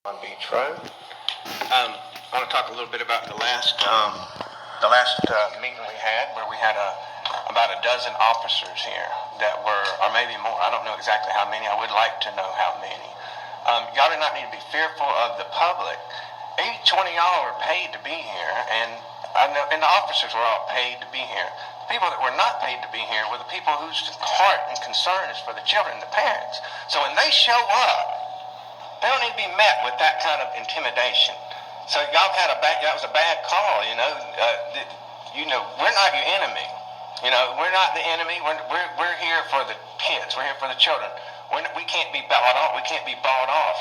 on Beach Road. I want to talk a little bit about the last meeting we had, where we had about a dozen officers here that were, or maybe more. I don't know exactly how many. I would like to know how many. Y'all do not need to be fearful of the public. Each one of y'all are paid to be here, and I know, and the officers were all paid to be here. The people that were not paid to be here were the people whose heart and concern is for the children and the parents. So when they show up, they don't need to be met with that kind of intimidation. So y'all had that was a bad call, you know. We're not your enemy. We're not the enemy. We're here for the kids. We're here for the children. We can't be bought off. We can't be bought off.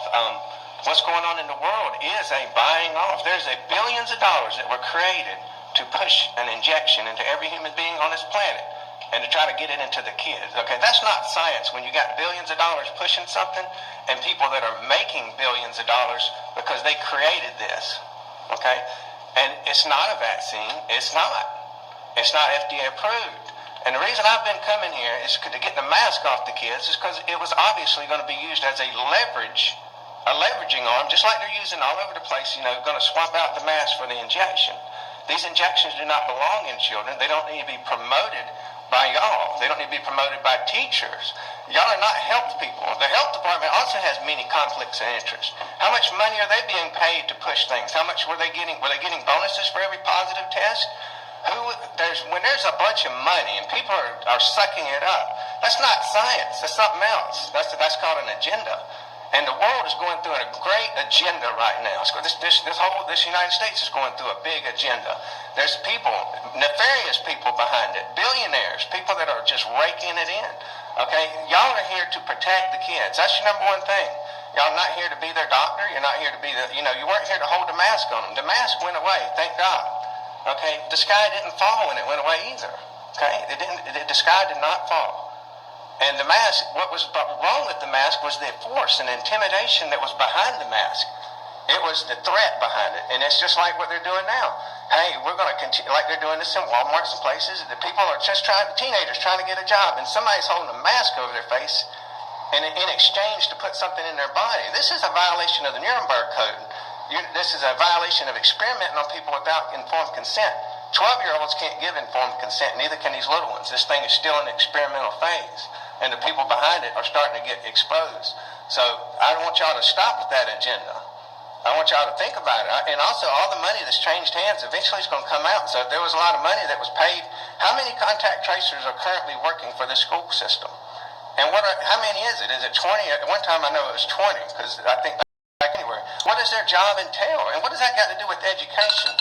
What's going on in the world is a buying off. There's billions of dollars that were created to push an injection into every human being on this planet and to try to get it into the kids. Okay, that's not science when you got billions of dollars pushing something and people that are making billions of dollars because they created this. Okay, and it's not a vaccine. It's not FDA approved. And the reason I've been coming here is to get the mask off the kids is because it was obviously going to be used as a leveraging arm, just like they're using all over the place, going to swap out the mask for the injection. These injections do not belong in children. They don't need to be promoted by y'all. They don't need to be promoted by teachers. Y'all are not health people. The health department also has many conflicts of interest. How much money are they being paid to push things? How much were they getting? Were they getting bonuses for every positive test? When there's a bunch of money and people are sucking it up, that's not science. That's something else. That's called an agenda. And the world is going through a great agenda right now. This United States is going through a big agenda. There's people, nefarious people behind it, billionaires, people that are just raking it in. Okay, y'all are here to protect the kids. That's your number one thing. Y'all are not here to be their doctor. You're not here to be you weren't here to hold the mask on them. The mask went away, thank God. Okay, the sky didn't fall when it went away either. Okay, the sky did not fall. And the mask, what was wrong with the mask was the force and intimidation that was behind the mask. It was the threat behind it. And it's just like what they're doing now. Hey, we're going to continue, like they're doing this in Walmarts and places. The people are just teenagers trying to get a job, and somebody's holding a mask over their face in exchange to put something in their body. This is a violation of the Nuremberg Code. This is a violation of experimenting on people without informed consent. 12-year-olds can't give informed consent, neither can these little ones. This thing is still in the experimental phase, and the people behind it are starting to get exposed. So I want y'all to stop with that agenda. I want y'all to think about it. And also, all the money that's changed hands eventually is going to come out. So if there was a lot of money that was paid, how many contact tracers are currently working for the school system? And how many is it? Is it 20? At one time I know it was 20, because I think back anywhere. What does their job entail? And what does that got to do with education?